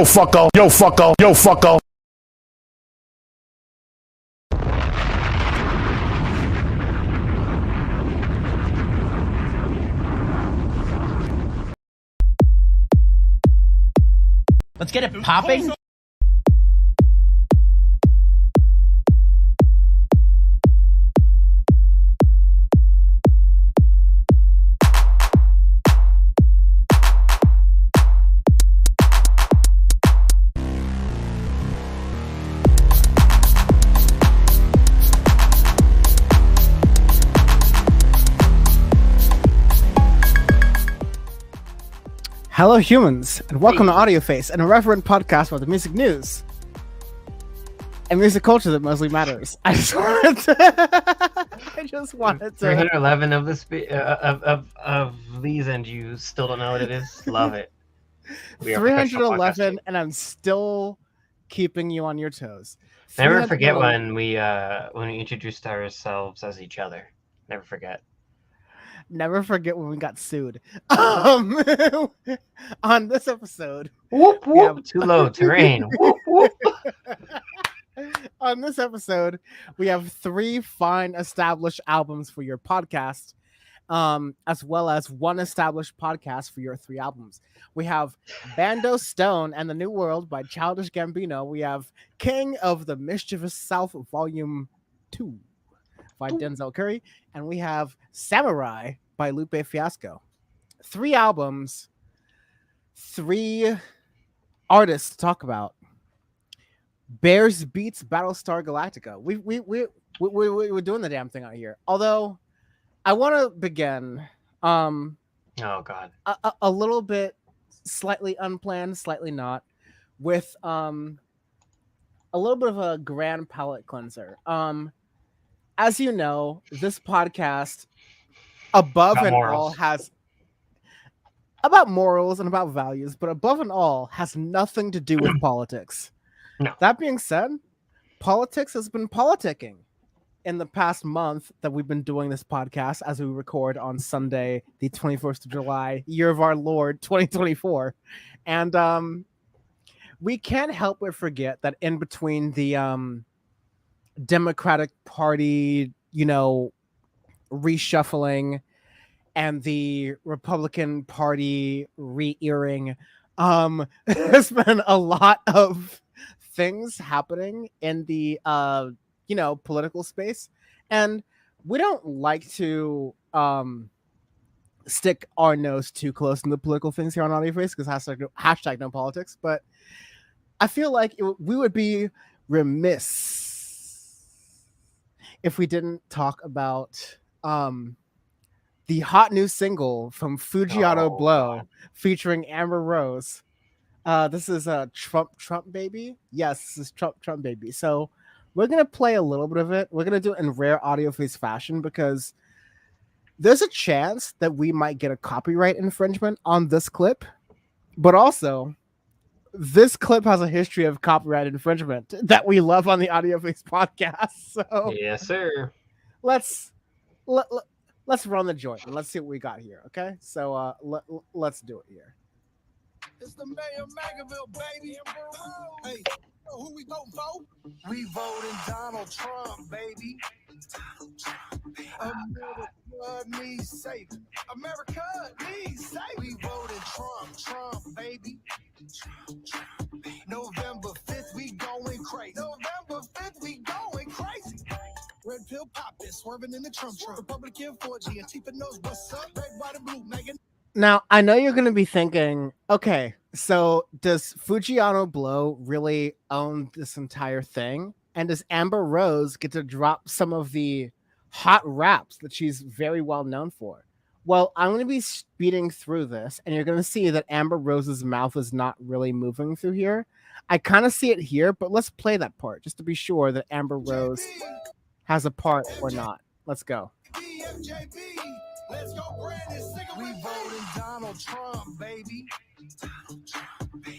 fucko, yo fucko, yo fucko. Let's get it popping. Hello, humans, and welcome to Audio Face, an irreverent podcast about the music news and music culture that mostly matters. I just wanted to. 311 of this of these, and you still don't know what it is. Love it. 311, and I'm still keeping you on your toes. Never forget when we introduced ourselves as each other. Never forget. Never forget when we got sued. On this episode, whoop whoop, too low terrain. Whoop whoop. On this episode, we have 3 fine established albums for your podcast, as well as 1 established podcast for your 3 albums. We have Bando, Stone, and the New World by Childish Gambino. We have King of the Mischievous South Volume 2 by Denzel Curry, and we have Samurai by Lupe Fiasco. 3 albums, 3 artists to talk about. Bears beats Battlestar Galactica. We're doing the damn thing out here. Although I want to begin oh god, a little bit slightly unplanned, slightly not, with a little bit of a grand palate cleanser. As you know, this podcast, above and all, has about morals and about values, but above and all has nothing to do with politics. No. That being said, politics has been politicking in the past month that we've been doing this podcast as we record on Sunday, the 21st of July, year of our Lord, 2024. And we can't help but forget that in between the Democratic Party, reshuffling and the Republican Party re-earing, there's been a lot of things happening in the political space, and we don't like to stick our nose too close in the political things here on Audio Face because hashtag no politics, but I feel like we would be remiss if we didn't talk about the hot new single from Fujiano Blow featuring Amber Rose. This is a Trump Baby. Yes, this is Trump Baby. So we're going to play a little bit of it. We're going to do it in rare Audio Face fashion because there's a chance that we might get a copyright infringement on this clip, but also this clip has a history of copyright infringement that we love on the Audio Face podcast. So yes, sir. Let's run the joint and let's see what we got here. Okay, so let's do it here. It's the mayor of Magaville, baby. Hey, who we voting for? We voting Donald Trump, baby. America needs saving. America needs saving. We voted Trump, baby. November 5th, we going crazy. November 5th, we going crazy. Red pill poppin', swerving in the Trump. Republican 4G, Antifa knows what's up. Red, white, and blue, Megan. Now, I know you're going to be thinking, okay, so does Fujiano Blow really own this entire thing? And does Amber Rose get to drop some of the hot raps that she's very well known for? Well, I'm going to be speeding through this, and you're going to see that Amber Rose's mouth is not really moving through here. I kind of see it here, but let's play that part just to be sure that Amber Rose has a part or not. Let's go. Let's go, Brandon. We voting Donald Trump, baby.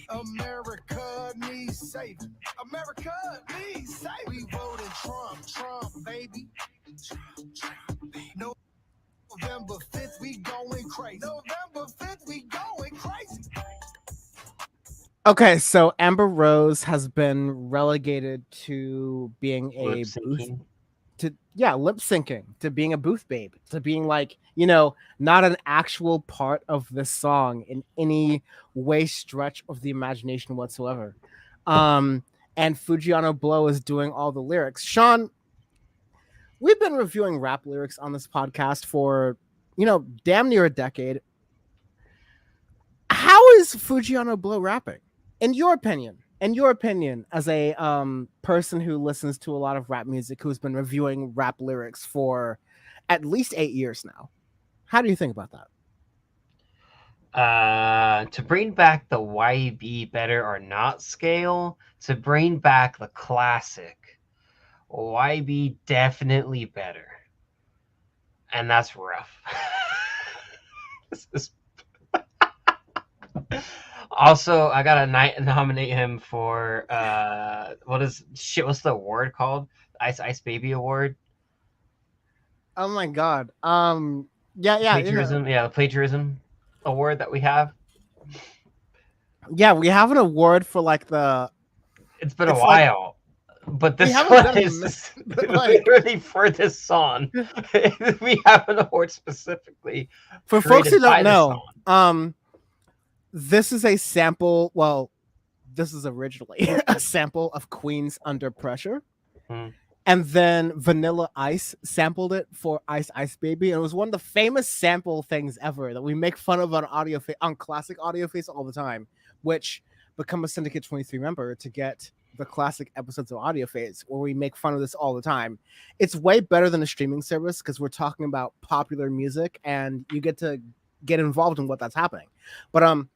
America needs saving. America needs saving. We voting Trump, baby. November 5th, we going crazy. November 5th, we going crazy. Okay, so Amber Rose has been relegated to being a Lip booth syncing. lip syncing, to being a booth babe, to being like, not an actual part of this song in any way stretch of the imagination whatsoever. And Fujiano Blow is doing all the lyrics. Sean, we've been reviewing rap lyrics on this podcast for, damn near a decade. How is Fujiano Blow rapping? In your opinion, as a person who listens to a lot of rap music, who's been reviewing rap lyrics for at least 8 years now, how do you think about that? To bring back the YB better or not scale, to bring back the classic, YB definitely better. And that's rough. This is... Also, I gotta nominate him for what's the award called? Ice Baby Award. Oh my god. Plagiarism. Yeah, the plagiarism award that we have. Yeah, we have an award for like the. It's been a while, but this one is literally for this song. We have an award specifically for folks who don't know. This is a sample. Well, this is originally a sample of Queen's "Under Pressure," and then Vanilla Ice sampled it for Ice Baby, and it was one of the famous sample things ever that we make fun of on classic Audio Face all the time. Which become a Syndicate 23 member to get the classic episodes of Audio Phase, where we make fun of this all the time. It's way better than a streaming service because we're talking about popular music, and you get to get involved in what that's happening. But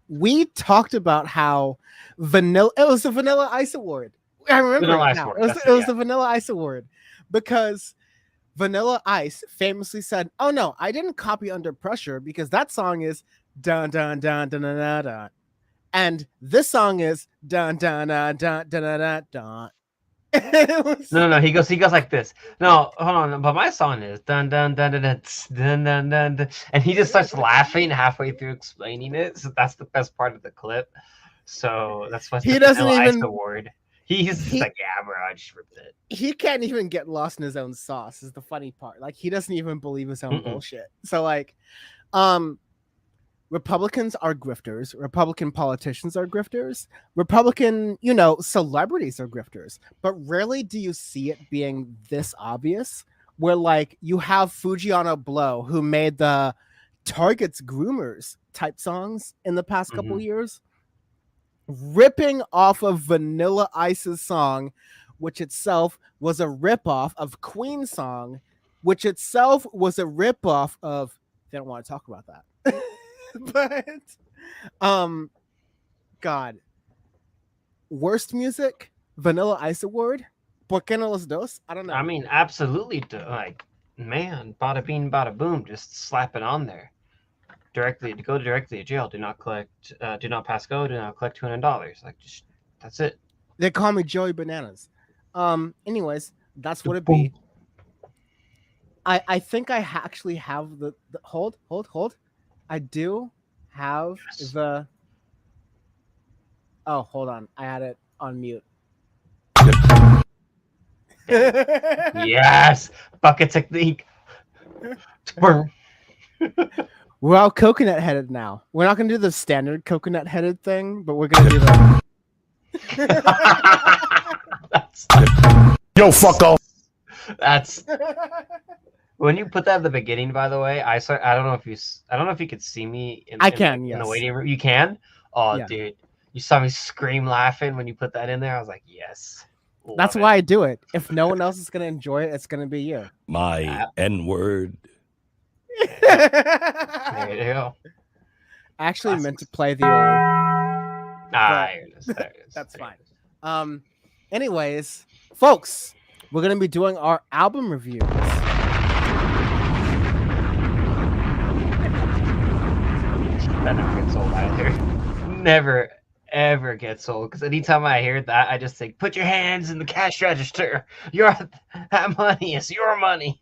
we talked about how it was the Vanilla Ice Award. I remember it now. It was the Vanilla Ice Award because Vanilla Ice famously said, "Oh no, I didn't copy Under Pressure because that song is dun dun dun dun dun dun dun, and this song is dun dun dun dun dun dun dun." No. He goes like this. No, hold on. But my song is dun dun dun dun dun dun dun dun, dun. And he just starts laughing halfway through explaining it. So that's the best part of the clip. So that's what's he doesn't even award. He's like, yeah, bro, I just ripped it. He can't even get lost in his own sauce. Is the funny part. Like he doesn't even believe his own bullshit. So like, Republicans are grifters. Republican politicians are grifters. Republican, celebrities are grifters. But rarely do you see it being this obvious. Where like you have Fujiano Blow, who made the Target's Groomers type songs in the past couple years, ripping off of Vanilla Ice's song, which itself was a ripoff of Queen's song, which itself was a ripoff of. They don't want to talk about that. But God, worst music, Vanilla Ice Award, ¿Por qué no los dos? I don't know. I mean, absolutely, like, man, bada bing, bada boom, just slap it on there. Go directly to jail. Do not pass go. Do not collect $200. Like, just that's it. They call me Joey Bananas. Anyways, that's what it be. I think I actually have the hold. I do have the. Oh, hold on. I had it on mute. Yes, bucket technique. We're all coconut headed now. We're not gonna do the standard coconut headed thing, but we're gonna do the. Yo, fucko. That's. When you put that at the beginning, by the way, I don't know if you could see me in the waiting room. You can? Oh, yeah. Dude. You saw me scream laughing when you put that in there. I was like, yes. That's why I do it. If no one else is going to enjoy it, it's going to be you. My N-word. There you go. I actually meant to play the old... There it is. That's fine. Anyways, folks, we're going to be doing our album reviews. That never gets old either. Never, ever gets old. Because anytime I hear that, I just think, put your hands in the cash register. That money is your money.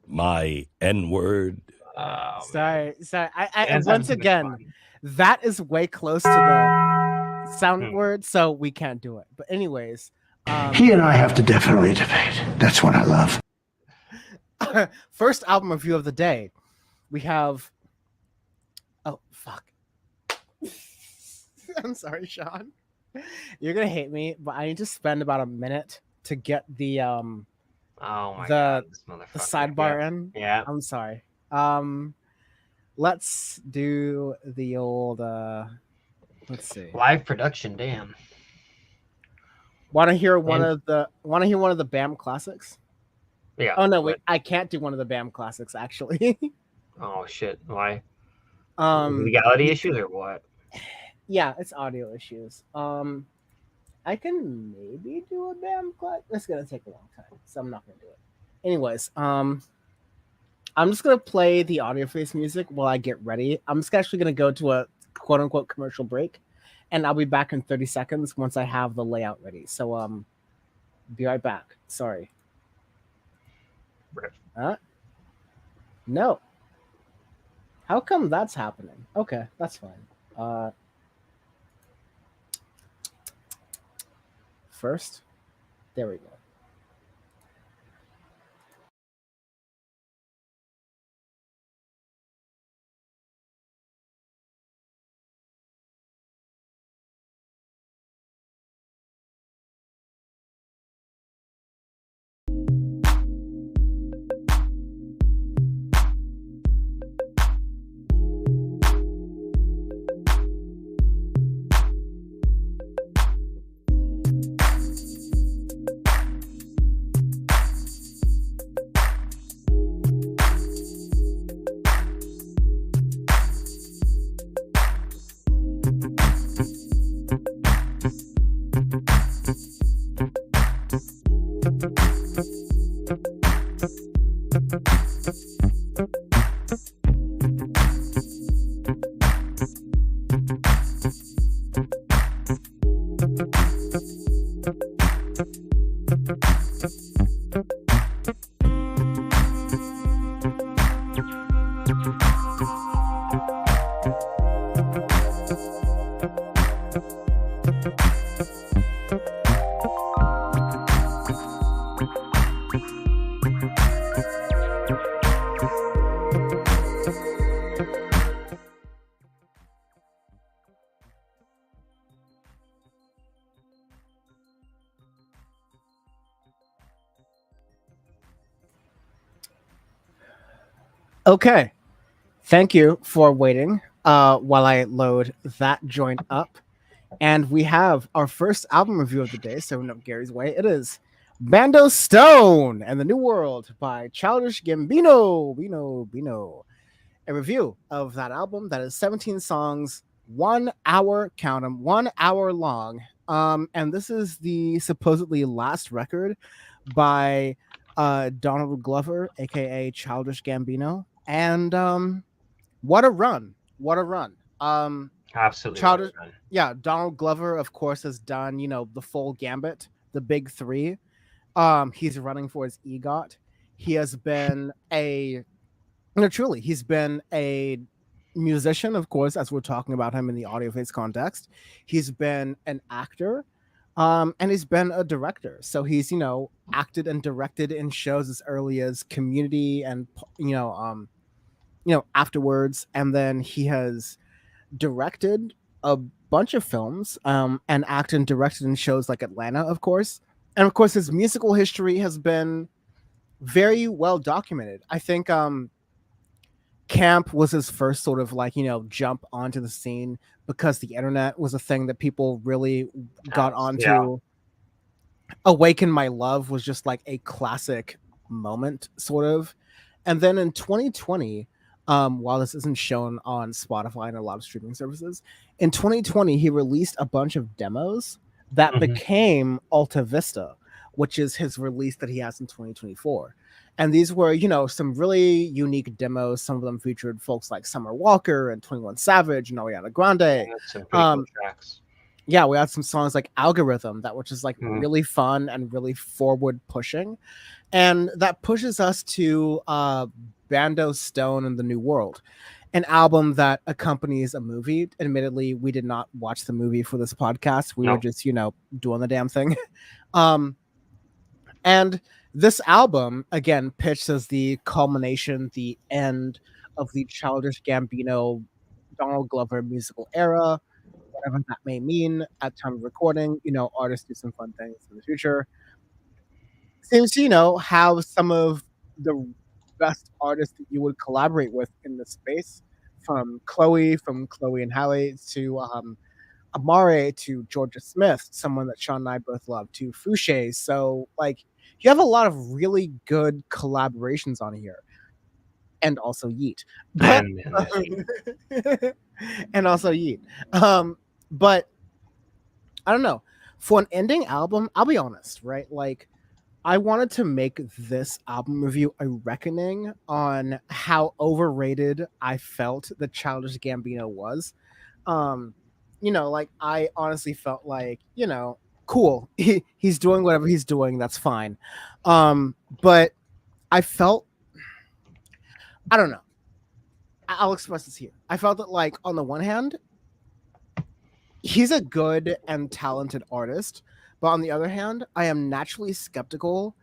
My N-word. Oh, Sorry. I Dan's having once too much again, fun. that is way close to the sound Hmm. word, so we can't do it. But anyways, He and I have to definitely debate. That's what I love. first album review of the day, we have. Oh fuck! I'm sorry, Sean. You're gonna hate me, but I need to spend about a minute to get the Oh my the god, this motherfucker. the sidebar in. Yeah. I'm sorry. Let's do the old. Let's see. Live production, damn. Want to hear one And- of the BAM classics? Yeah. Oh no, wait, what- I can't do one of the BAM classics actually. Oh shit. Why? um, Legality issues or what? yeah, it's audio issues. I can maybe do a BAM class. It's gonna take a long time, so I'm not gonna do it. Anyways, I'm just gonna play the audio face music while I get ready. I'm just actually gonna go to a quote unquote commercial break, and I'll be back in 30 seconds once I have the layout ready. So be right back. Sorry. Rip. No. How come that's happening? Okay, that's fine. First, there we go. Okay. Thank you for waiting while I load that joint up. And we have our first album review of the day, so no Gary's way. It is Bando Stone and the New World by Childish Gambino. Bino. A review of that album that is 17 songs, 1 hour, count them, 1 hour long. And this is the supposedly last record by Donald Glover, aka Childish Gambino. And what a run. What a run. Absolutely. Childish, yeah, Donald Glover, of course, has done, the full gambit, the big three. He's running for his EGOT. He has been truly, he's been a musician, of course, as we're talking about him in the audio face context. He's been an actor, and he's been a director. So he's, acted and directed in shows as early as Community and, afterwards. And then he has directed a bunch of films and acted and directed in shows like Atlanta, of course. And of course, his musical history has been very well documented. I think Camp was his first sort of jump onto the scene because the internet was a thing that people really got onto. Yeah. Awaken My Love was just like a classic moment, sort of. And then in 2020, while this isn't shown on Spotify and a lot of streaming services, in 2020 he released a bunch of demos that became Alta Vista, which is his release that he has in 2024. And these were, some really unique demos. Some of them featured folks like Summer Walker and 21 Savage and Ariana Grande. Yeah, some pretty cool tracks. Yeah, we had some songs like Algorithm that were just really fun and really forward pushing. And that pushes us to Bando, Stone, and the New World, an album that accompanies a movie. Admittedly, we did not watch the movie for this podcast. We were just, doing the damn thing. And this album, again, pitched as the culmination, the end of the Childish Gambino, Donald Glover musical era, whatever that may mean at time of recording. Artists do some fun things in the future. Seems to, have some of the best artists that you would collaborate with in this space, from Chloe and Halle to Amare to Georgia Smith, someone that Sean and I both love, to Fouché. So, you have a lot of really good collaborations on here. And also Yeet. But, and also Yeet. But I don't know. For an ending album, I'll be honest, right? I wanted to make this album review a reckoning on how overrated I felt the Childish Gambino was. I honestly felt cool. He's doing whatever he's doing. That's fine. But I felt, I don't know. I'll express this here. I felt that, on the one hand, he's a good and talented artist, but on the other hand, I am naturally skeptical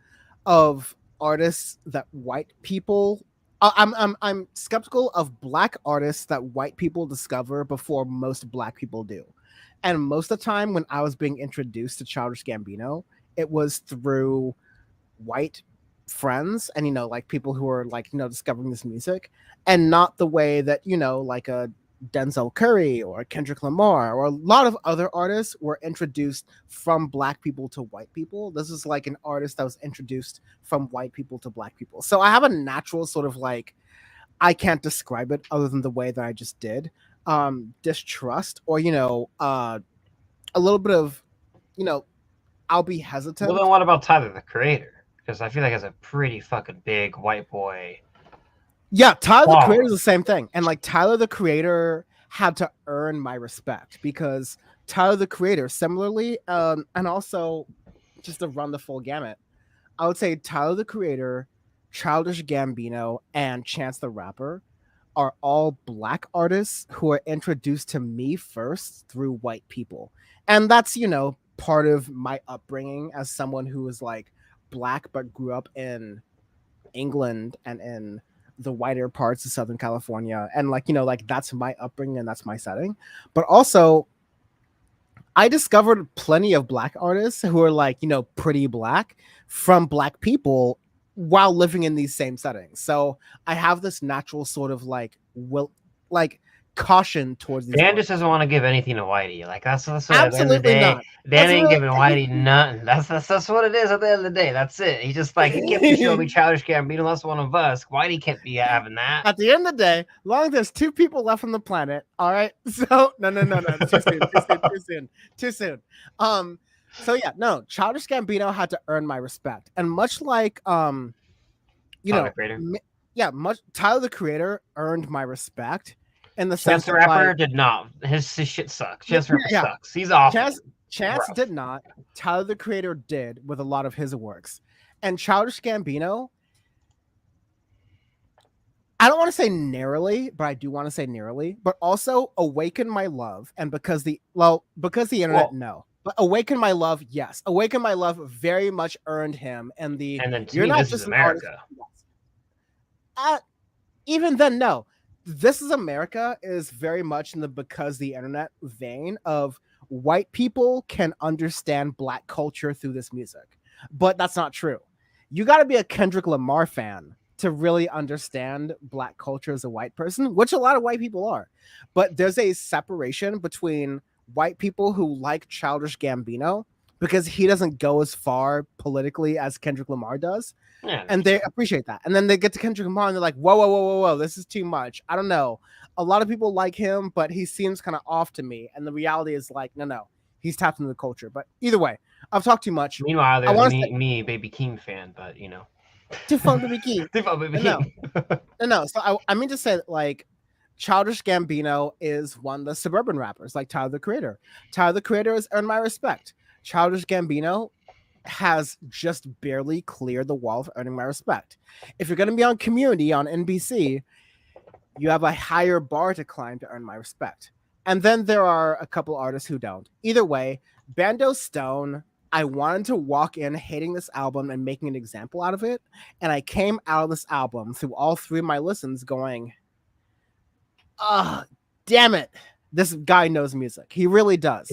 of artists that white people. I'm skeptical of black artists that white people discover before most black people do. And most of the time, when I was being introduced to Childish Gambino, it was through white friends and people who are discovering this music, and not the way that a Denzel Curry or Kendrick Lamar or a lot of other artists were introduced from black people to white people. This is an artist that was introduced from white people to black people. So I have a natural sort of I can't describe it other than the way that I just did, distrust, or a little bit of I'll be hesitant. Well, then what about Tyler the Creator? Because I feel like it's a pretty fucking big white boy. Yeah, Tyler the Creator is the same thing. And Tyler the Creator had to earn my respect, because Tyler the Creator, similarly, and also just to run the full gamut, I would say Tyler the Creator, Childish Gambino, and Chance the Rapper are all black artists who are introduced to me first through white people. And that's, part of my upbringing as someone who was black but grew up in England and in the whiter parts of Southern California, and that's my upbringing and that's my setting. But also, I discovered plenty of black artists who are pretty black from black people while living in these same settings. So I have this natural sort of caution towards these. Dan just doesn't want to give anything to Whitey. That's what absolutely not. Dan ain't giving Whitey nothing. That's what it is at the end of the day. That's it. He just he can't be showing me Childish Gambino. That's one of us. Whitey can't be having that. At the end of the day, long as there's two people left on the planet, all right. So no, too soon. So yeah, no. Childish Gambino had to earn my respect, and much like Tyler the Creator earned my respect. In the Chance sense the Rapper did not. His shit sucks. Chance the Rapper sucks. He's awful. Chance did not. Tyler the Creator did with a lot of his works. And Childish Gambino, I don't want to say narrowly, but I do want to say narrowly, but also Awaken My Love. And because the internet, no. But Awaken My Love, yes. Awaken My Love very much earned him. And then you're not just America. Even then, no. This Is America is very much in the because the internet vein of white people can understand black culture through this music. But that's not true. You got to be a Kendrick Lamar fan to really understand black culture as a white person, which a lot of white people are. But there's a separation between white people who like Childish Gambino because he doesn't go as far politically as Kendrick Lamar does. Yeah, and they appreciate that. And then they get to Kendrick Lamar and they're like, whoa, this is too much. I don't know. A lot of people like him, but he seems kind of off to me. And the reality is no, he's tapped into the culture. But either way, I've talked too much. Meanwhile, there's me, Baby Keem fan, but Too fun to be Keem. Too fun to be Keem. No. So I mean to say that Childish Gambino is one of the suburban rappers, like Tyler the Creator. Tyler the Creator has earned my respect. Childish Gambino has just barely cleared the wall of earning my respect. If you're going to be on Community on NBC, you have a higher bar to climb to earn my respect. And then there are a couple artists who don't. Either way, Bando Stone, I wanted to walk in hating this album and making an example out of it. And I came out of this album through all three of my listens going, damn it. This guy knows music. He really does.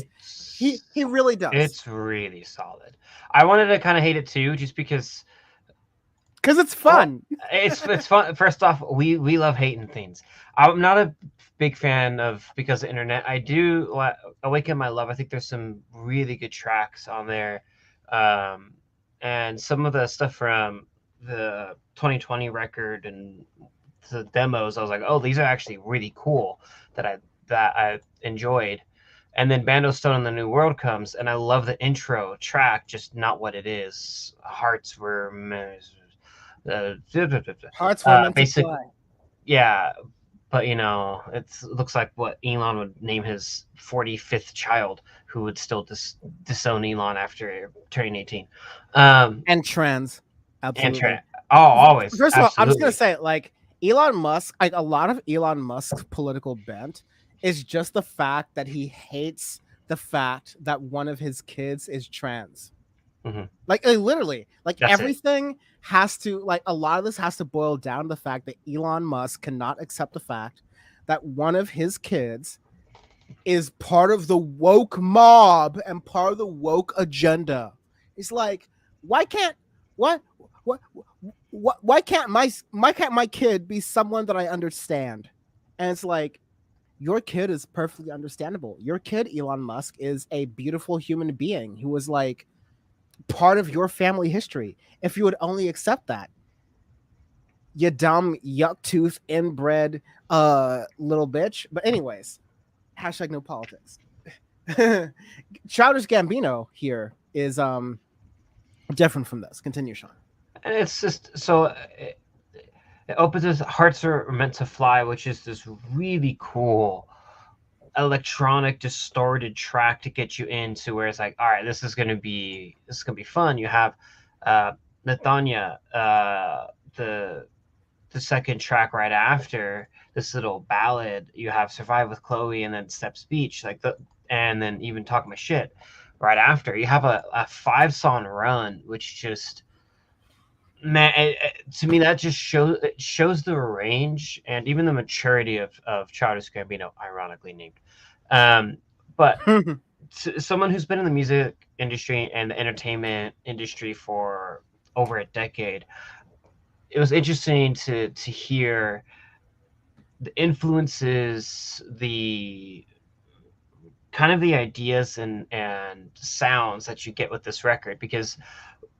He really does. It's really solid. I wanted to kind of hate it too, just because it's fun. It's fun. First off, we love hating things. I'm not a big fan of because of the internet. I do Awaken My Love. I think there's some really good tracks on there, and some of the stuff from the 2020 record and the demos. I was like, oh, these are actually really cool that I enjoyed. And then Bando Stone in the New World comes, and I love the intro track, just not what it is. Hearts were Hearts were meant to fly. Yeah, but it looks like what Elon would name his 45th child, who would still disown Elon after turning 18. And trans, absolutely. Always. First of all, I'm just gonna say, like, Elon Musk, like a lot of Elon Musk's political bent is just the fact that he hates the fact that one of his kids is trans. Mm-hmm. Like literally, like That's everything has to, like, a lot of this has to boil down to the fact that Elon Musk cannot accept the fact that one of his kids is part of the woke mob and part of the woke agenda. It's like, why can't my kid be someone that I understand? And it's like, your kid is perfectly understandable. Your kid, Elon Musk, is a beautiful human being who was like part of your family history. If you would only accept that, you dumb yuck tooth inbred little bitch. But anyways, hashtag no politics. Childish Gambino here is different from this. Continue, Sean. And it's just so it opens as Hearts Are Meant to Fly, which is this really cool electronic distorted track to get you into where it's like, all right, this is gonna be fun. You have Nathania, the second track right after this little ballad. You have Survive with Chloe, and then Step's Beach, and then even Talk My Shit right after. You have a 5-song run, which just, man, to me that just shows the range and even the maturity of Childish Gambino, ironically named. But someone who's been in the music industry and the entertainment industry for over a decade, it was interesting to hear the influences, the kind of the ideas and sounds that you get with this record, because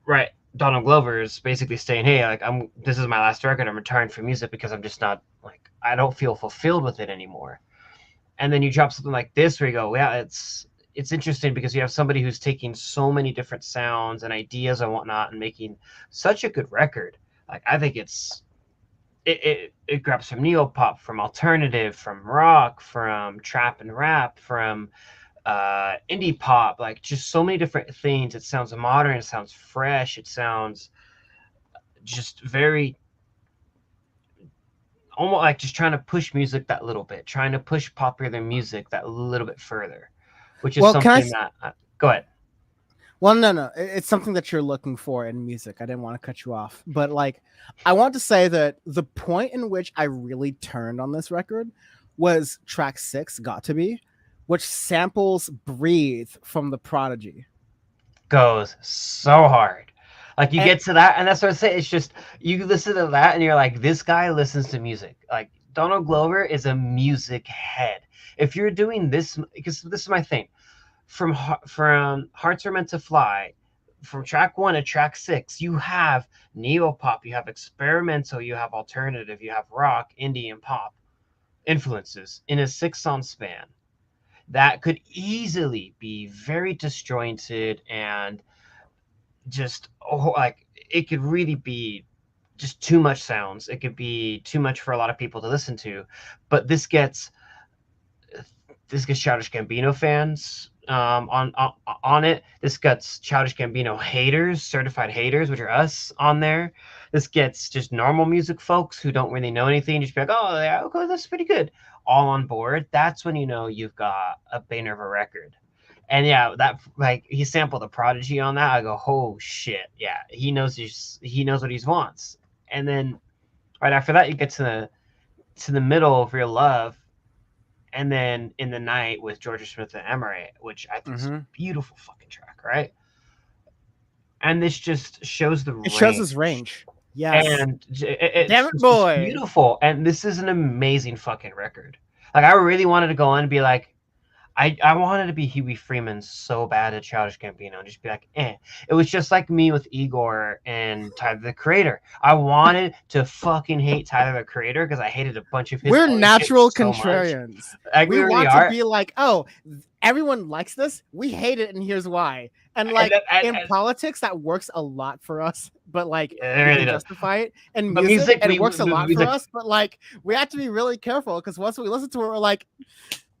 right, Donald Glover is basically saying, hey, like, this is my last record, I'm retiring from music because I'm just not, like, I don't feel fulfilled with it anymore. And then you drop something like this where you go, yeah, it's interesting because you have somebody who's taking so many different sounds and ideas and whatnot and making such a good record. Like, I think it grabs from neo-pop, from alternative, from rock, from trap and rap, from indie pop, like just so many different things. It sounds modern, it sounds fresh, it sounds just very almost like just trying to push music that little bit, trying to push popular music that little bit further, which is something that go ahead. Well, no, it's something that you're looking for in music. I didn't want to cut you off, but like, I want to say that the point in which I really turned on this record was track 6, Got to Be, which samples Breathe from The Prodigy. Goes so hard. Like, you get to that, and that's what I say. It's just, you listen to that, and you're like, this guy listens to music. Like, Donald Glover is a music head. If you're doing this, because this is my thing, from Hearts Are Meant to Fly, from track 1 to track 6, you have neo-pop, you have experimental, you have alternative, you have rock, indie, and pop influences in a 6-song span. That could easily be very disjointed and just like, it could really be just too much sounds. It could be too much for a lot of people to listen to. But this gets Childish Gambino fans on it. This gets Childish Gambino haters, certified haters, which are us on there. This gets just normal music folks who don't really know anything, just be like, oh yeah, okay, that's pretty good, all on board. That's when you know you've got a banger of a record. And yeah, that like he sampled the Prodigy on that. I go, oh shit, yeah, he knows what he wants. And then right after that, you get to the middle of Real Love, and then In the Night with Georgia Smith and Emery, which I think is a beautiful fucking track, right? And this just shows the range. It shows his range. Yes. And it's damn it, boy. Beautiful. And this is an amazing fucking record. Like, I really wanted to go on and be like, I wanted to be Huey Freeman so bad at Childish Gambino and just be like, eh. It was just like me with Igor and Tyler the Creator. I wanted to fucking hate Tyler the Creator because I hated a bunch of his. We're natural contrarians. Like, we really want are. to be like, oh, everyone likes this. We hate it, and here's why. And like in politics, that works a lot for us. But like, it really does. Justify it. And music, it works a lot for us. But like, we have to be really careful because once we listen to it, we're like,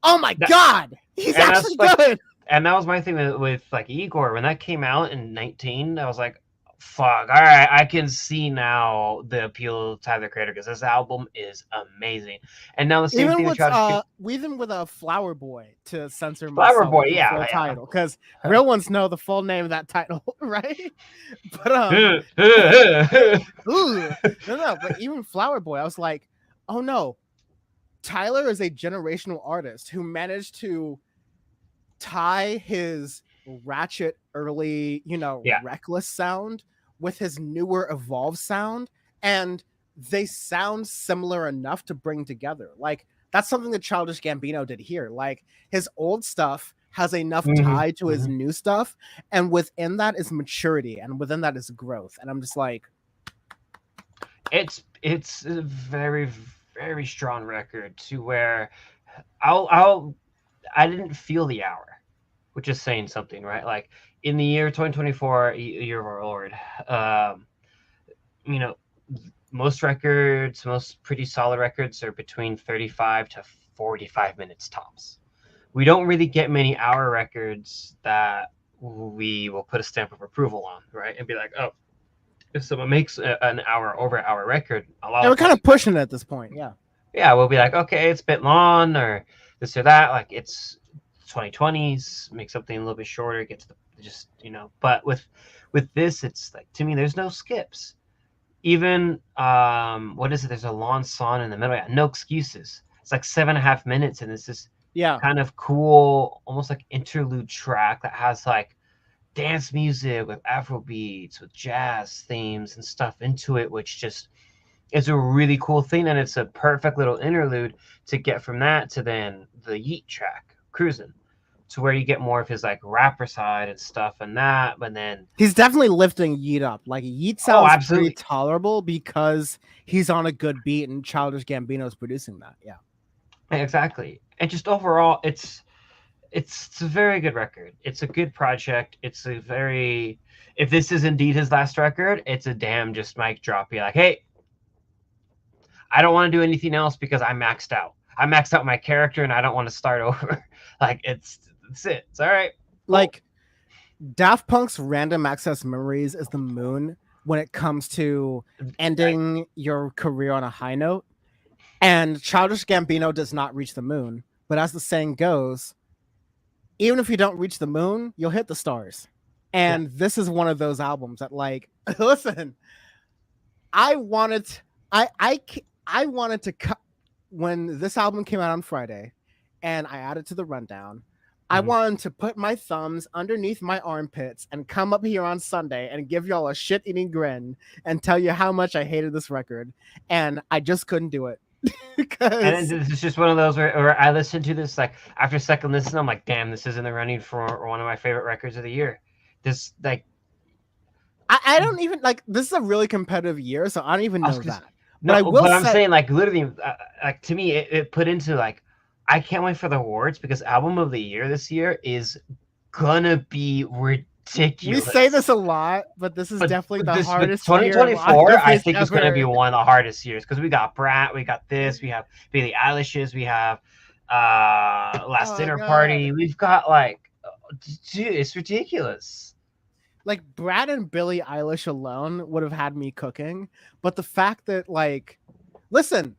oh my god, he's actually good. And that was my thing with like Igor. When that came out in 19, I was like, fuck, all right, I can see now the appeal of Tyler the Creator because this album is amazing. And now the same even thing with even with a Flower Boy to censor Flower Boy, yeah, title because real ones know the full name of that title, right? But no, but even Flower Boy, I was like, oh no, Tyler is a generational artist who managed to tie his ratchet early, reckless sound with his newer evolved sound, and they sound similar enough to bring together. Like, that's something that Childish Gambino did here. Like, his old stuff has enough tie to his new stuff, and within that is maturity, and within that is growth. And I'm just like, it's a very, very strong record to where I didn't feel the hour, which is saying something, right? Like, in the year 2024, year of our Lord, most records, most pretty solid records are between 35 to 45 minutes tops. We don't really get many hour records that we will put a stamp of approval on, right? And be like, oh, if someone makes an over hour record, we're kind of pushing it at this point, yeah. Yeah, we'll be like, okay, it's a bit long or this or that. Like, it's 2020s, make something a little bit shorter, get to the But with this, it's like, to me, there's no skips. Even what is it? There's a long song in the middle. Yeah, No Excuses. It's like 7.5 minutes, and it's this kind of cool, almost like interlude track that has like dance music with Afro beats, with jazz themes and stuff into it, which just is a really cool thing. And it's a perfect little interlude to get from that to then the Yeet track, Cruising, to where you get more of his like rapper side and stuff and that. But then he's definitely lifting Yeet up. Like, Yeet sounds pretty tolerable because he's on a good beat and Childish Gambino's producing that. Yeah, exactly. And just overall, it's a very good record. It's a good project. It's a very, if this is indeed his last record, it's a damn just mic drop. Be like, hey, I don't want to do anything else because I maxed out. I maxed out my character and I don't want to start over. Like, it's it. It's all right. Like, Daft Punk's Random Access Memories is the moon when it comes to ending your career on a high note. And Childish Gambino does not reach the moon. But as the saying goes, even if you don't reach the moon, you'll hit the stars. And this is one of those albums that, like, listen, I wanted to cut when this album came out on Friday and I added to the rundown. I wanted to put my thumbs underneath my armpits and come up here on Sunday and give y'all a shit-eating grin and tell you how much I hated this record. And I just couldn't do it. And it's just one of those where I listened to this, like, after second listen, I'm like, damn, this is in the running for one of my favorite records of the year. This, like, I don't even, like, this is a really competitive year, so I don't even know that. But I'm saying, like, literally, like, to me, it put into, like, I can't wait for the awards because album of the year this year is gonna be ridiculous. We say this a lot, but this is definitely the hardest 2024, year I think, is gonna be one of the hardest years because we got Brat, we got this, we have Billie Eilish's, we have Last Dinner Party, we've got like dude, it's ridiculous. Like Brad and Billie Eilish alone would have had me cooking, but the fact that listen,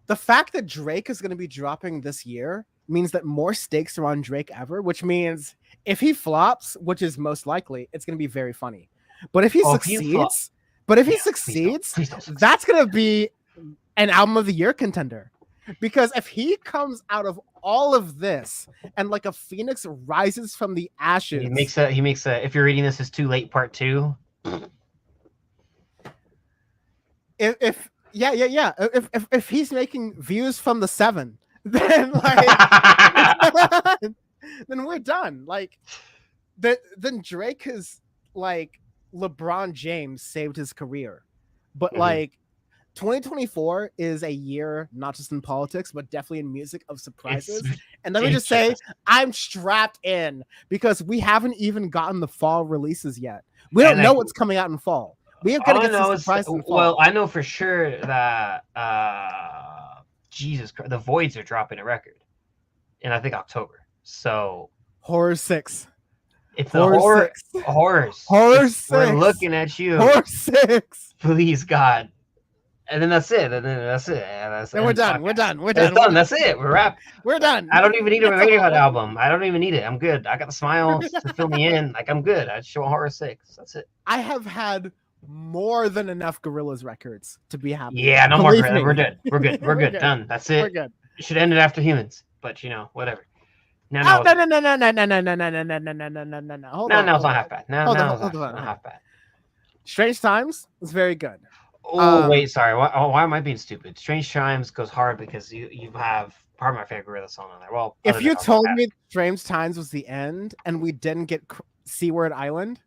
the fact that Drake is going to be dropping this year means that more stakes are on Drake ever, which means if he flops, which is most likely, it's going to be very funny. But if he succeeds, please don't succeed. that's going to be an album of the year contender. Because if he comes out of all of this and like a phoenix rises from the ashes, he makes a if you're reading this as Too Late Part 2. If he's making views from the 7, then then we're done. Then Drake has LeBron James saved his career. But 2024 is a year not just in politics but definitely in music of surprises. And let me just say, I'm strapped in because we haven't even gotten the fall releases yet. We don't know what's coming out in fall. We have got to get some surprises in fall. Well, I know for sure that Jesus Christ, the Voids are dropping a record in I think October. So Horror 6. It's the horrors. Horror 6. We're looking at you. Horror 6. Please God. And then that's it. And then that's it. Then we're done. We're done. That's it. We're wrapped. We're done. I don't even need a Radiohead album. I don't even need it. I'm good. I got the smiles to fill me in. I'm good. I just show Horror 6. That's it. I have had more than enough Gorillaz records to be happy. Yeah, no more. We're good. We're good. We're good. Done. That's it. We're good. You should end it after Humans, but whatever. No. Hold No, on. it's not half bad. No, it's not half bad. Strange Times was very good. Oh, wait, sorry. Why am I being stupid? Strange Times goes hard because you have part of my favorite Gorillaz song on there. Well, if you told me Strange Times was the end and we didn't get Seaward Island,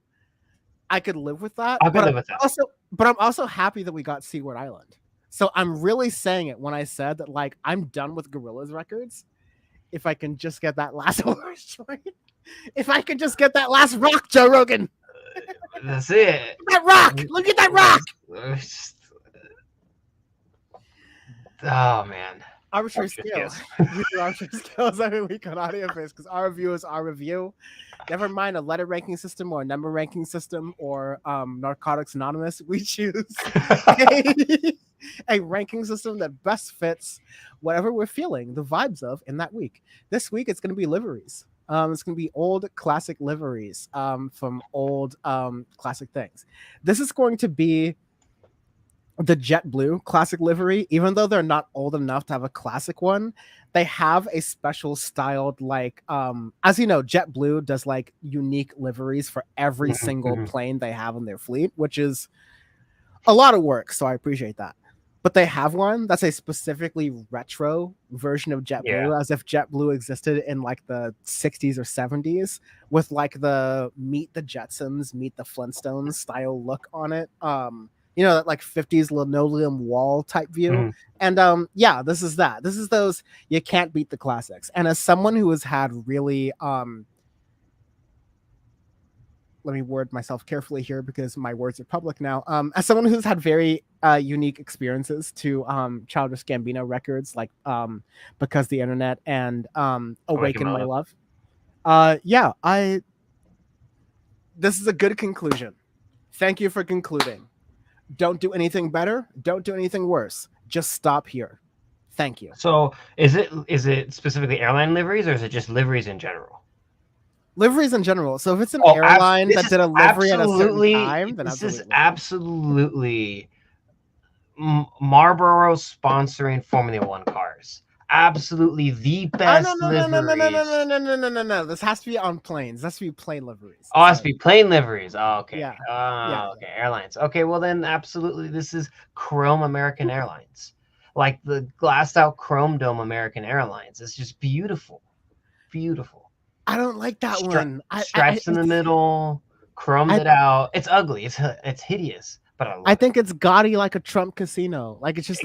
I could live with that. But I'm also happy that we got Seaward Island. So I'm really saying it when I said that I'm done with Gorillaz records. If I can just get that last horse joint. If I can just get that last rock, Joe Rogan. That's it. That rock. Look at that rock. Oh man. Arbitrary scales. We do arbitrary scales every week on AudioFace because our review is our review. Never mind a letter ranking system or a number ranking system or Narcotics Anonymous. We choose a ranking system that best fits whatever we're feeling, the vibes of in that week. This week it's going to be liveries. It's going to be old classic liveries from old classic things. This is going to be the JetBlue classic livery. Even though they're not old enough to have a classic one, they have a special styled as you know, JetBlue does unique liveries for every single plane they have in their fleet, which is a lot of work. So I appreciate that. But they have one that's a specifically retro version of JetBlue, as if JetBlue existed in the 60s or 70s, with the Meet the Jetsons, Meet the Flintstones style look on it. That 50s linoleum wall type view. And this is that. This is those you can't beat the classics. And as someone who has had really let me word myself carefully here because my words are public now. As someone who's had very unique experiences to Childish Gambino records, Because the Internet and Awaken My Love. This is a good conclusion. Thank you for concluding. Don't do anything better. Don't do anything worse. Just stop here. Thank you. So is it specifically airline liveries or is it just liveries in general? Liveries in general. So if it's an airline that did a livery at a certain time, then this is absolutely Marlboro sponsoring Formula One cars. Absolutely the best liveries. No. This has to be on planes. This has to be plane liveries. Oh, it has to be plane liveries. Oh, okay. Yeah. Okay. Airlines. Okay, well then absolutely this is Chrome American Airlines. The glassed out Chrome Dome American Airlines. It's just beautiful. Beautiful. I don't like that one. Stripes in the middle, chromed it out. It's ugly. It's hideous. But I think it's gaudy like a Trump casino. It's just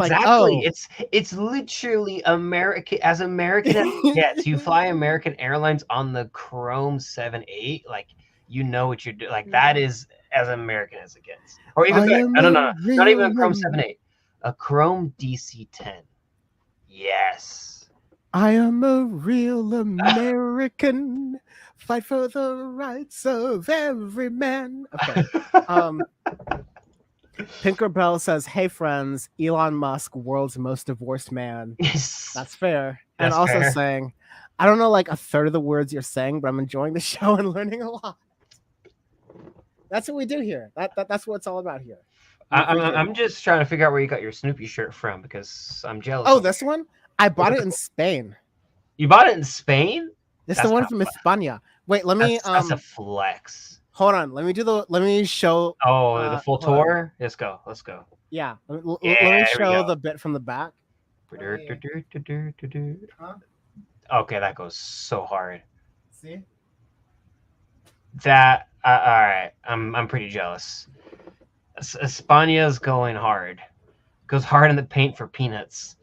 it's literally American as American as it gets. You fly American Airlines on the Chrome 78, you know what you're doing. That is as American as it gets. Or even no, not even a Chrome 78, a Chrome DC-10. Yes. I am a real American. Fight for the rights of every man. Okay. Pinkerbell says, "Hey friends, Elon Musk, world's most divorced man." Yes. That's fair. And That's also fair. saying, "I don't know like a third of the words you're saying, but I'm enjoying the show and learning a lot." That's what we do here. That's what it's all about here. I'm just trying to figure out where you got your Snoopy shirt from because I'm jealous. Oh, this one? I bought it in Spain. You bought it in Spain? This is the one from España. Wait, let me That's a flex. Hold on. Let me show. Oh, the full tour. Let's go. Yeah. Let me show the bit from the back. Huh? Okay, that goes so hard. See? That all right. I'm pretty jealous. España's going hard. Goes hard in the paint for peanuts.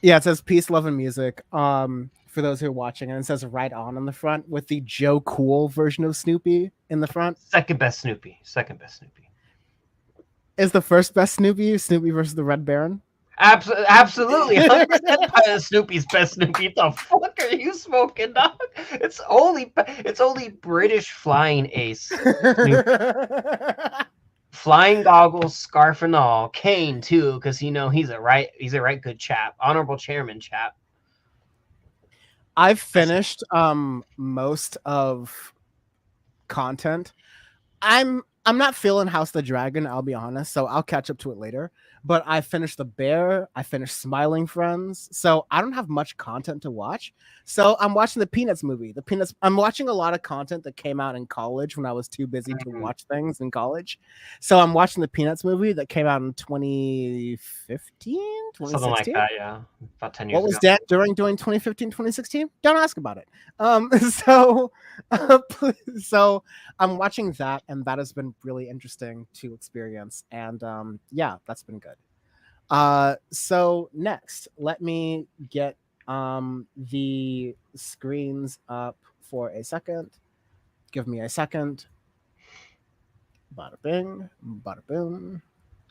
Yeah, it says peace, love, and music. For those who are watching, and it says "Right On" the front with the Joe Cool version of Snoopy in the front. Second best Snoopy. Is the first best Snoopy versus the Red Baron? Absolutely, 100% Snoopy's best Snoopy. What the fuck are you smoking, dog? It's only British flying ace. Flying goggles, scarf and all. Kane too, because he's a right good chap, honorable chairman chap. I've finished most of content. I'm not feeling House of the Dragon, I'll be honest, so I'll catch up to it later. But I finished The Bear, I finished Smiling Friends, so I don't have much content to watch. So I'm watching the Peanuts movie. I'm watching a lot of content that came out in college when I was too busy to watch things in college. So I'm watching the Peanuts movie that came out in 2015, 2016. Something like that, yeah. About 10 years ago. What was that during 2015, 2016? Don't ask about it. So I'm watching that, and that has been really interesting to experience. And yeah, that's been good. So next, let me get the screens up for a second. Give me a second. Bada bing, bada boom.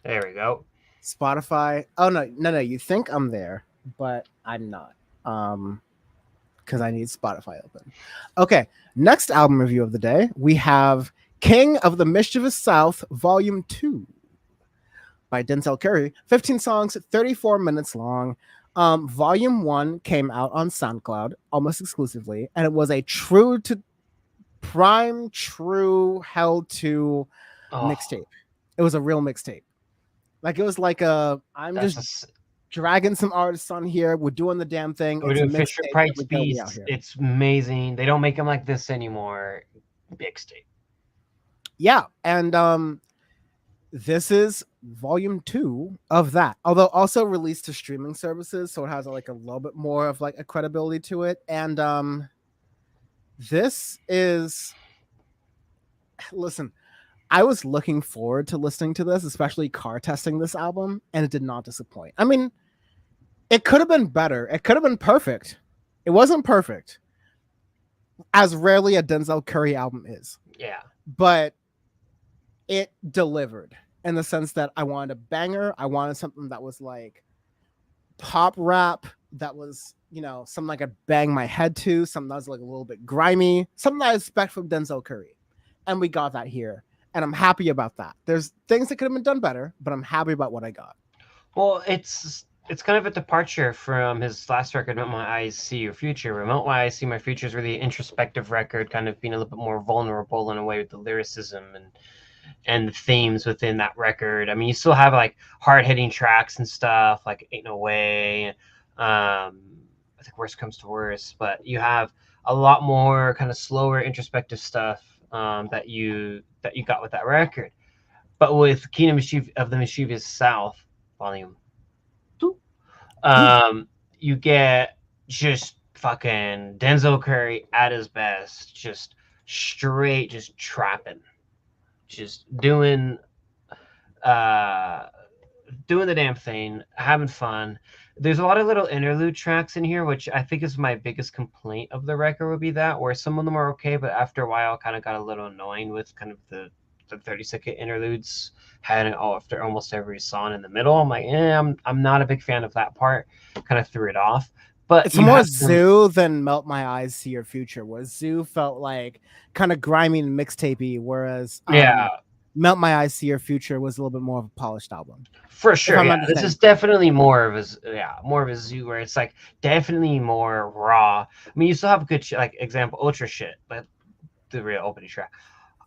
There we go. Spotify. Oh no, you think I'm there, but I'm not. Because I need Spotify open. Okay, next album review of the day, we have King of the Mischievous South, Volume 2 by Denzel Curry. 15 songs, 34 minutes long. Volume 1 came out on SoundCloud almost exclusively, and it was a true held to mixtape. It was a real mixtape. Like it was like dragging some artists on here. We're doing the damn thing. We're doing Fisher Price beats. It's amazing. They don't make them like this anymore. Mixtape. Yeah, and this is volume 2 of that. Although also released to streaming services, so it has like a little bit more of like a credibility to it. And this is, listen, I was looking forward to listening to this, especially car testing this album, and it did not disappoint. I mean, it could have been better. It could have been perfect. It wasn't perfect, as rarely a Denzel Curry album is. Yeah. But it delivered in the sense that I wanted a banger. I wanted something that was like pop rap, that was, something I could bang my head to, something that was like a little bit grimy, something that I expect from Denzel Curry. And we got that here. And I'm happy about that. There's things that could have been done better, but I'm happy about what I got. Well, it's kind of a departure from his last record, Remote My Eyes See Your Future. Remote My Eyes See My Future is really an introspective record, kind of being a little bit more vulnerable in a way with the lyricism and the themes within that record. I mean, you still have like hard-hitting tracks and stuff, like Ain't No Way. I think Worst Comes to Worst, but you have a lot more kind of slower, introspective stuff that you got with that record. But with Kingdom of the Mischievous South, Volume 2, you get just fucking Denzel Curry at his best, just straight, just trapping, just doing the damn thing, having fun. There's a lot of little interlude tracks in here, which I think is my biggest complaint of the record would be that, where some of them are okay, but after a while kind of got a little annoying with kind of the 30-second interludes had it all after almost every song in the middle. I'm like, I'm not a big fan of that part. Kind of threw it off. But It's you more have some, Zoo than Melt My Eyes, See Your Future, where Zoo felt like kind of grimy and mixtapey, whereas yeah, Melt My Eyes, See Your Future was a little bit more of a polished album. for If sure. I'm Yeah, this understanding is correctly. definitely more of a Zoo, where it's like definitely more raw. I mean, you still have good shit, like example Ultra shit, but the real opening track.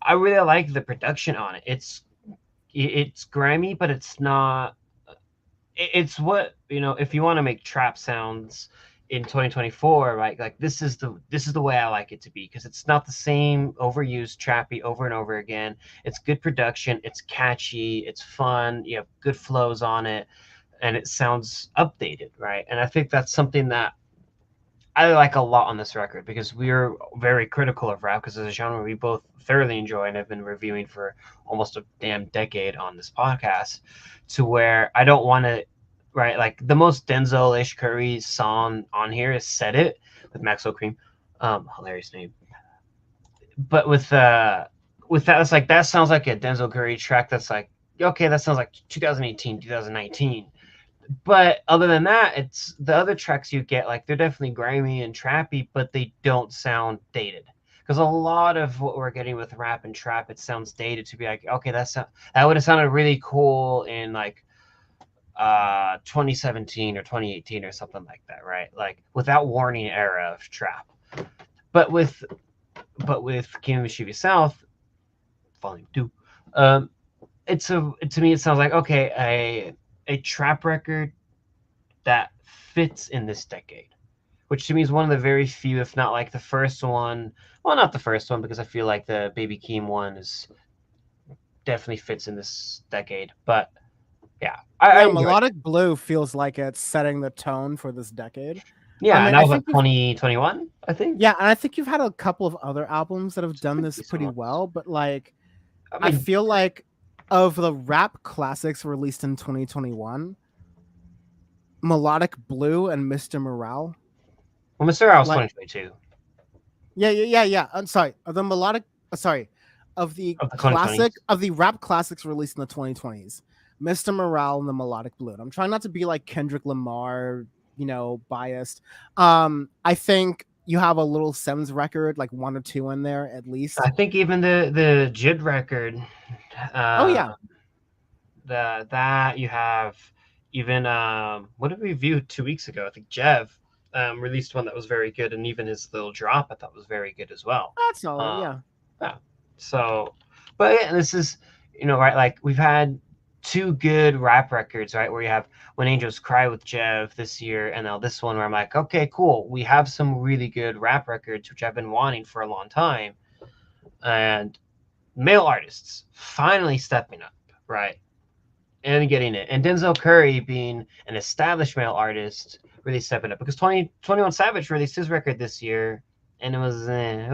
I really like the production on it. It's grimy, but it's not. It's what, if you want to make trap sounds in 2024, right? Like this is the way I like it to be, because it's not the same overused trappy over and over again. It's good production. It's catchy. It's fun. You have good flows on it, and it sounds updated, right? And I think that's something that I like a lot on this record, because we're very critical of rap, because as a genre we both thoroughly enjoy and have been reviewing for almost a damn decade on this podcast, to where I don't want to, right? Like the most Denzel-ish Curry song on here is "Set It" with Maxwell Cream, hilarious name. But with that, it's like that sounds like a Denzel Curry track. That's like, okay, that sounds like 2018, 2019. But other than that, it's the other tracks you get, like they're definitely grimy and trappy, but they don't sound dated. Because a lot of what we're getting with rap and trap, it sounds dated to be like, okay, that would have sounded really cool in like 2017 or 2018 or something like that, right? Like without warning era of trap. But with King of Mischievous South, Volume 2, to me it sounds like, okay, a trap record that fits in this decade, which to me is one of the very few, if not like the first one. Well, not the first one, because I feel like the Baby Keem one is definitely fits in this decade. But yeah, I Yeah, enjoyed it. Melodic Blue feels like it's setting the tone for this decade. I Yeah, mean, and that I was think like 2021, I think. yeah, and I think you've had a couple of other albums that have done this Decent pretty ones. well, but like I I mean, feel like of the rap classics released in 2021, Melodic Blue and Mr. Morale. well, Mr. House Like 2022 yeah. I'm sorry. Of the melodic sorry. Of the of the 2020s. classic of the rap classics released in the 2020s. Mr. Morale and the Melodic Blue. And I'm trying not to be like Kendrick Lamar, biased. I think you have a Little Sims record, like one or two in there at least. I think even the Jid record, Oh uh, yeah. that you have, even what did we review 2 weeks ago? I think Jev released one that was very good, and even his little drop I thought was very good as well. That's solid, Um, yeah. yeah. So, but yeah, this is, right, like we've had two good rap records, right? Where you have When Angels Cry with Jev this year, and now this one where I'm like, okay, cool. We have some really good rap records, which I've been wanting for a long time, and male artists finally stepping up, right? And getting it. And Denzel Curry being an established male artist really stepping up, because 21 Savage released his record this year, and it was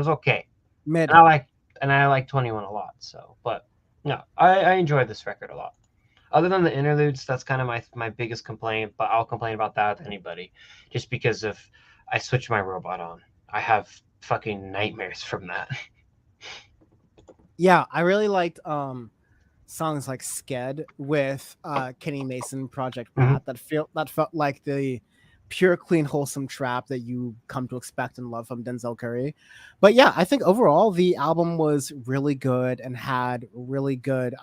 okay. Mid. And I like 21 a lot. So, but no, I enjoyed this record a lot. Other than the interludes, that's kind of my biggest complaint. But I'll complain about that with anybody, just because if I switch my robot on, I have fucking nightmares from that. Yeah, I really liked songs like Sked with Kenny Mason, Project Pat, that felt like the pure, clean, wholesome trap that you come to expect and love from Denzel Curry. But yeah, I think overall the album was really good and had really good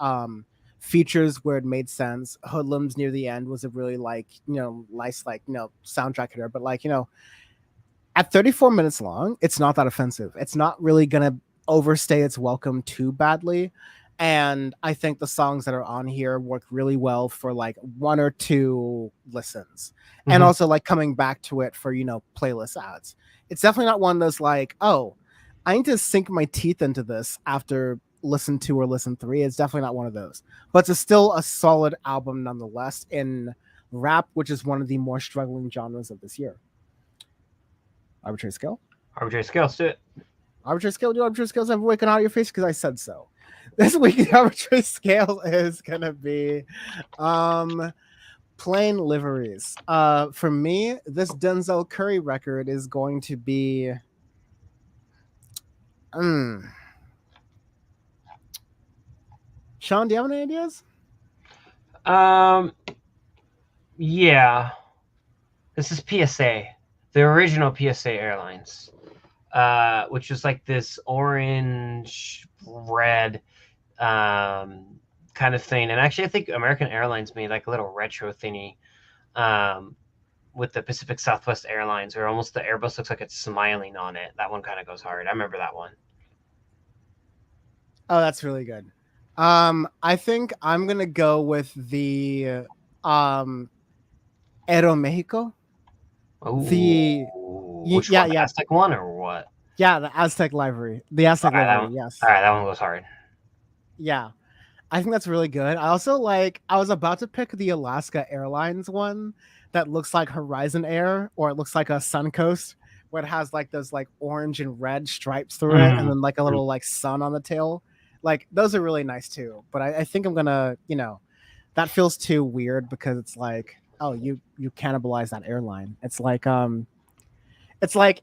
features where it made sense. Hoodlums near the end was a really nice soundtrack hitter, but at 34 minutes long, it's not that offensive. It's not really gonna overstay its welcome too badly. And I think the songs that are on here work really well for like one or two listens. And also like coming back to it for, playlist ads. It's definitely not one that's like, oh, I need to sink my teeth into this after listen 2 or listen 3. It's definitely not one of those. But it's still a solid album nonetheless in rap, which is one of the more struggling genres of this year. Arbitrary Scale? Arbitrary Scale, let's do it. Arbitrary Scale, do arbitrary scales ever waken out of your face? Because I said so. This week, the arbitrary scale is gonna be plain liveries. For me, this Denzel Curry record is going to be Sean, do you have any ideas? Yeah. This is PSA. the original PSA Airlines, which was like this orange red kind of thing. And actually, I think American Airlines made like a little retro thingy with the Pacific Southwest Airlines, where almost the Airbus looks like it's smiling on it. That one kind of goes hard. I remember that one. Oh, that's really good. I think I'm gonna go with the Aeromexico. Ooh, The which yeah, one? The yeah, Aztec one or what? yeah, the Aztec livery. The Aztec All right, that livery, one. yes. All right, that one goes hard. Yeah. I think that's really good. I also like I was about to pick the Alaska Airlines one that looks like Horizon Air, or it looks like a Suncoast, where it has like those like orange and red stripes through it and then like a little like sun on the tail. Like those are really nice too. But I think I'm gonna, that feels too weird because it's like, oh, you cannibalize that airline. It's like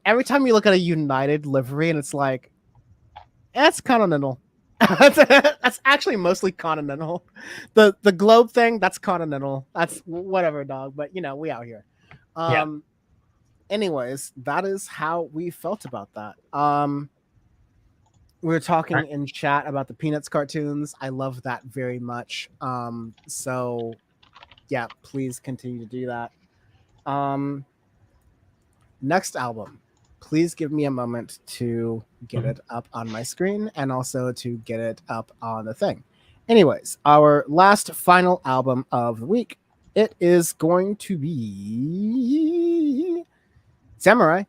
every time you look at a United livery and it's like, it's Continental. That's actually mostly Continental. The globe thing, that's Continental. That's whatever, dog. But we out here. Yeah. Anyways, that is how we felt about that. We were talking in chat about the Peanuts cartoons. I love that very much. So yeah, please continue to do that. Next album. Please give me a moment to get it up on my screen and also to get it up on the thing. Anyways, our last final album of the week, it is going to be Samurai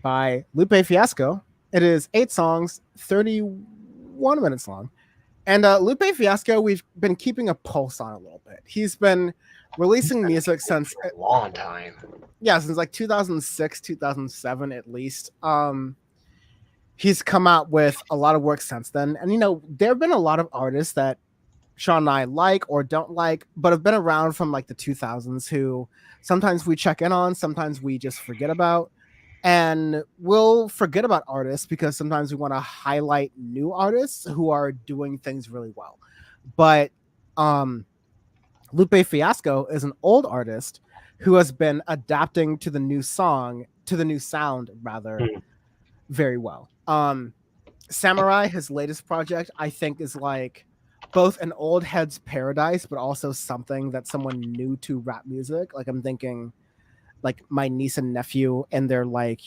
by Lupe Fiasco. It is 8 songs, 31 minutes long. And Lupe Fiasco, we've been keeping a pulse on a little bit. He's been releasing music since a long time. Yeah, since like 2006, 2007 at least. He's come out with a lot of work since then. And there have been a lot of artists that Sean and I like or don't like, but have been around from like the 2000s who sometimes we check in on, sometimes we just forget about. And we'll forget about artists because sometimes we want to highlight new artists who are doing things really well. But Lupe Fiasco is an old artist who has been adapting to the new sound rather, very well. Samurai, his latest project, I think is like both an old head's paradise, but also something that someone new to rap music. Like I'm thinking like my niece and nephew and their like,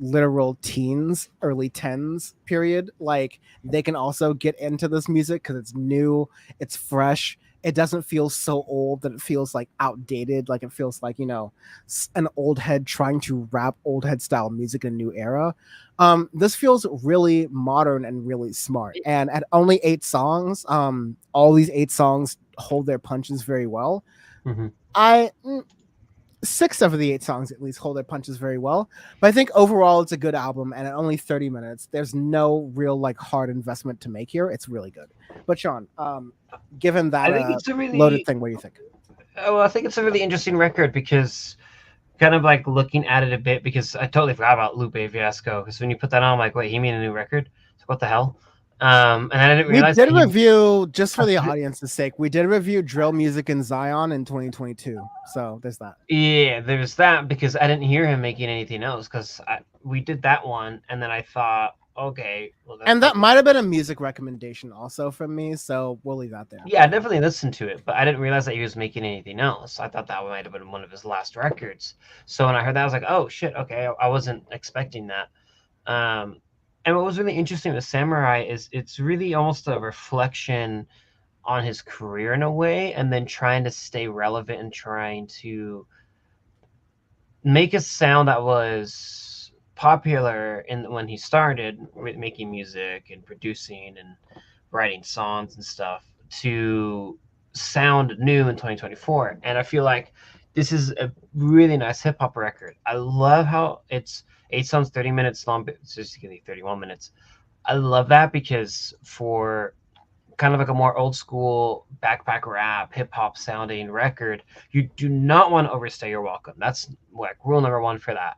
literal teens, early 10s period. Like they can also get into this music because it's new, it's fresh. It doesn't feel so old that it feels like outdated. Like it feels like, an old head trying to rap old head style music in a new era. This feels really modern and really smart. And at only 8 songs, all these 8 songs hold their punches very well. 6 of the 8 songs at least hold their punches very well. But I think overall it's a good album, and at only 30 minutes, there's no real like hard investment to make here. It's really good. But Sean, given that loaded thing, what do you think? Well, I think it's a really interesting record because kind of like looking at it a bit, because I totally forgot about Lupe Fiasco, because when you put that on, I'm like, wait, he made a new record? So what the hell? And I didn't realize we did review, just for the audience's sake, we did review Drill Music in Zion in 2022. So there's that. Yeah, there's that, because I didn't hear him making anything else, because we did that one, and then I thought, okay. Well, and that might have been a music recommendation also from me, so we'll leave that there. Yeah, I definitely listened to it, but I didn't realize that he was making anything else. I thought that might have been one of his last records. So when I heard that, I was like, oh, shit, okay, I wasn't expecting that. And what was really interesting with Samurai is it's really almost a reflection on his career in a way, and then trying to stay relevant and trying to make a sound that was popular when he started making music and producing and writing songs and stuff to sound new in 2024. And I feel like this is a really nice hip hop record. I love how it's 8 songs, 30 minutes long, but it's just 31 minutes. I love that because for kind of like a more old school backpack rap, hip hop sounding record, you do not want to overstay your welcome. That's like rule number 1 for that.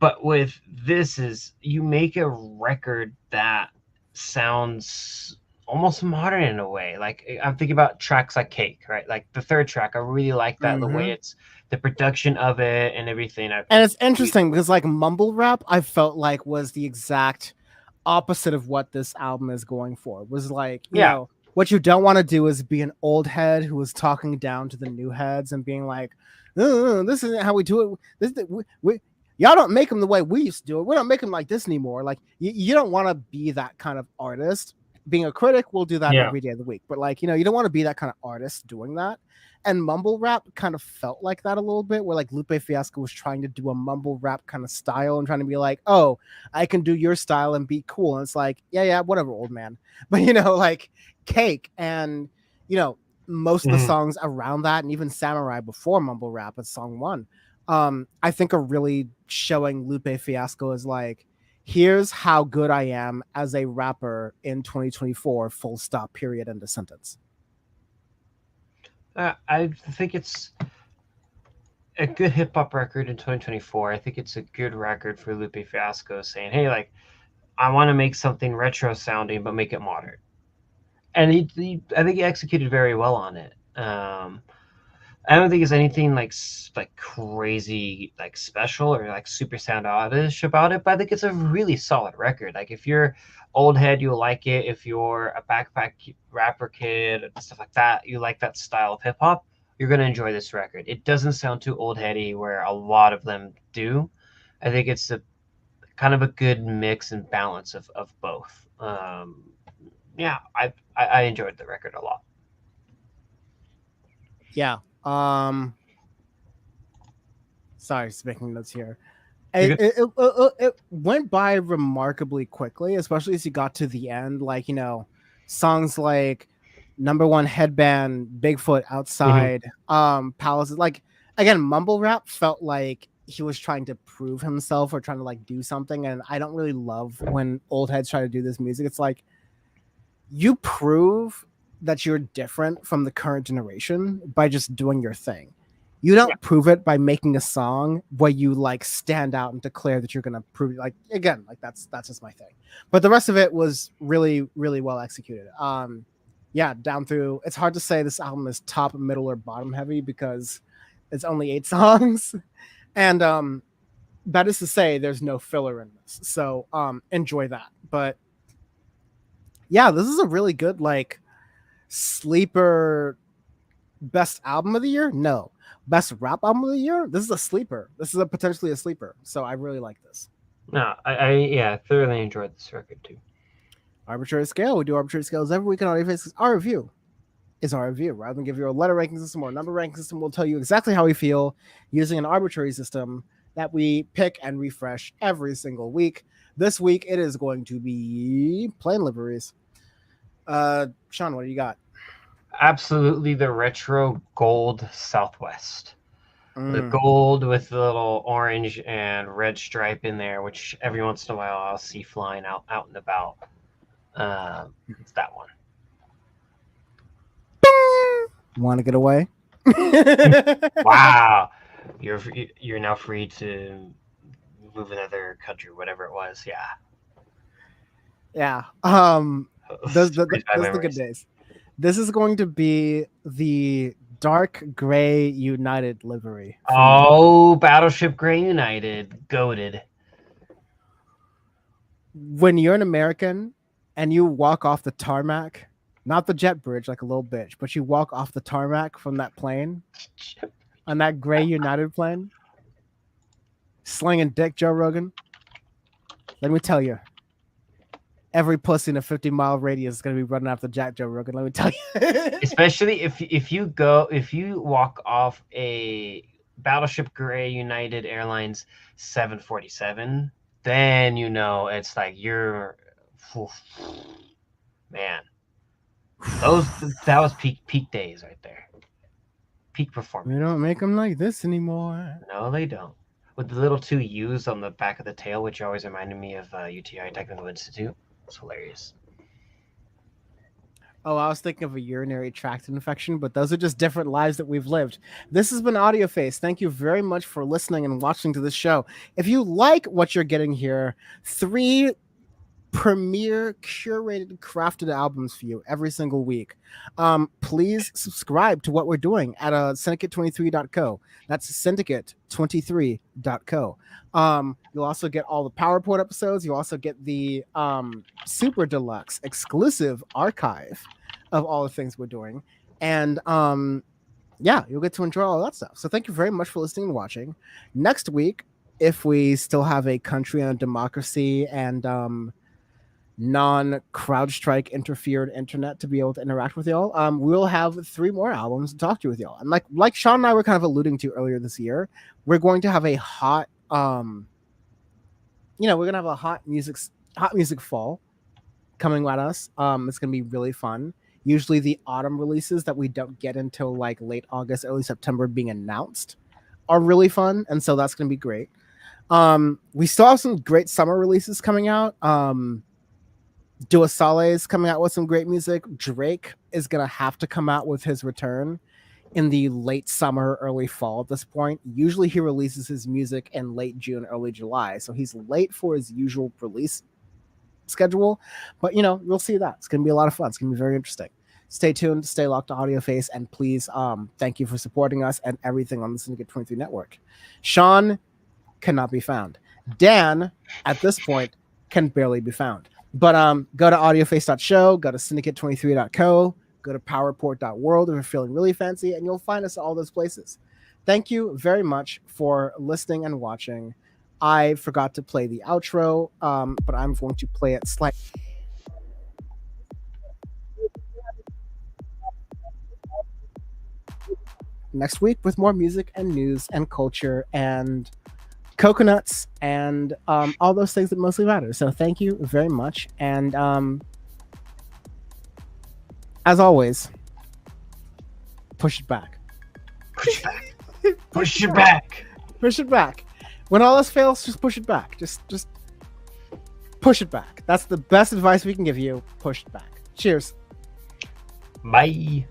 But with this is you make a record that sounds almost modern in a way. Like I'm thinking about tracks like Cake, right? Like the 3rd track, I really like that. The way it's the production of it and everything. And it's interesting because like mumble rap, I felt like was the exact opposite of what this album is going for. It was like, you know, what you don't want to do is be an old head who is talking down to the new heads and being like, this isn't how we do it. Y'all don't make them the way we used to do it. We don't make them like this anymore. Like you don't want to be that kind of artist. Being a critic, we'll do that every day of the week. But like, you know, you don't want to be that kind of artist doing that. And mumble rap kind of felt like that a little bit, where like Lupe Fiasco was trying to do a mumble rap kind of style and trying to be like, oh, I can do your style and be cool. And it's like, yeah, whatever, old man. But, you know, like Cake and, you know, most of the songs around that, and even Samurai before mumble rap as song 1, I think are really showing Lupe Fiasco as like, here's how good I am as a rapper in 2024, full stop, period, end of sentence. I think it's a good hip hop record in 2024. I think it's a good record for Lupe Fiasco saying, hey, like, I want to make something retro sounding, but make it modern. And I think he executed very well on it. I don't think it's anything like crazy, like special or like super sound oddish about it, but I think it's a really solid record. Like if you're old head, you'll like it. If you're a backpack rapper kid and stuff like that, you like that style of hip hop, you're gonna enjoy this record. It doesn't sound too old heady, where a lot of them do. I think it's a kind of a good mix and balance of both. Yeah, I enjoyed the record a lot. Yeah. Sorry, just making notes here. It went by remarkably quickly, especially as you got to the end. Like, you know, songs like Number One Headband, Bigfoot Outside, Palaces. Like, again, mumble rap felt like he was trying to prove himself or trying to like do something. And I don't really love when old heads try to do this music. It's like, you prove that you're different from the current generation by just doing your thing. You don't prove it by making a song where you like stand out and declare that you're gonna prove it. Like, again, like that's just my thing. But the rest of it was really, really well executed. Down through, it's hard to say this album is top, middle, or bottom heavy because it's only 8 songs. And that is to say there's no filler in this. So enjoy that. But yeah, this is a really good like sleeper. Best album of the year? No. Best rap album of the year? This is a sleeper. This is potentially a sleeper. So I really like this. No, I thoroughly enjoyed this record too. Arbitrary scale. We do arbitrary scales every week on Audio Faces. Our review is our review. Rather than give you a letter ranking system or a number ranking system, we'll tell you exactly how we feel using an arbitrary system that we pick and refresh every single week. This week it is going to be plain liveries. Sean, what do you got? Absolutely the retro gold Southwest. The gold with the little orange and red stripe in there, which every once in a while I'll see flying out and about. It's that one. Want to get away? Wow. You're now free to move another country, whatever it was. Yeah. Yeah. Those the good days. This is going to be the dark gray United livery. Oh, Battleship Gray United. Goated. When you're an American and you walk off the tarmac, not the jet bridge like a little bitch, but you walk off the tarmac from that plane, on that gray United plane, slinging dick, Joe Rogan, let me tell you, every pussy in a 50-mile radius is going to be running after Jack Joe Rogan. Let me tell you. Especially if you walk off a Battleship Gray United Airlines 747, then you know it's like you're, man. That was peak days right there. Peak performance. We don't make them like this anymore. No, they don't. With the little 2 U's on the back of the tail, which always reminded me of UTI Technical Institute. It's hilarious. Oh, I was thinking of a urinary tract infection, but those are just different lives that we've lived. This has been Audio Face. Thank you very much for listening and watching to this show. If you like what you're getting here, 3 premier curated crafted albums for you every single week. Please subscribe to what we're doing at syndicate23.co. That's syndicate23.co. You'll also get all the PowerPoint episodes. You'll also get the super deluxe exclusive archive of all the things we're doing. And yeah, you'll get to enjoy all that stuff. So thank you very much for listening and watching. Next week, if we still have a country and a democracy and non-CrowdStrike interfered internet to be able to interact with y'all, we'll have 3 more albums to talk to with y'all. And like Sean and I were kind of alluding to earlier this year, we're going to have a hot we're gonna have a hot music fall coming at us. It's gonna be really fun. Usually the autumn releases that we don't get until like late August, early September being announced are really fun, and so that's gonna be great. We still have some great summer releases coming out. Dua Saleh is coming out with some great music. Drake is gonna have to come out with his return in the late summer, early fall at this point. Usually he releases his music in late June, early July, so he's late for his usual release schedule, but we'll see that. It's gonna be a lot of fun. It's gonna be very interesting. Stay tuned, stay locked to AudioFace, and please thank you for supporting us and everything on the Syndicate 23 network. Sean cannot be found. Dan at this point can barely be found, but go to audioface.show, go to syndicate23.co, go to powerport.world if you're feeling really fancy, and you'll find us at all those places. Thank you very much for listening and watching. I forgot to play the outro, but I'm going to play it slightly. Next week with more music and news and culture and coconuts and all those things that mostly matter. So thank you very much. And as always, push it back. Push it back. Push it back. Push it back. When all else fails, just push it back. Just push it back. That's the best advice we can give you. Push it back. Cheers. Bye.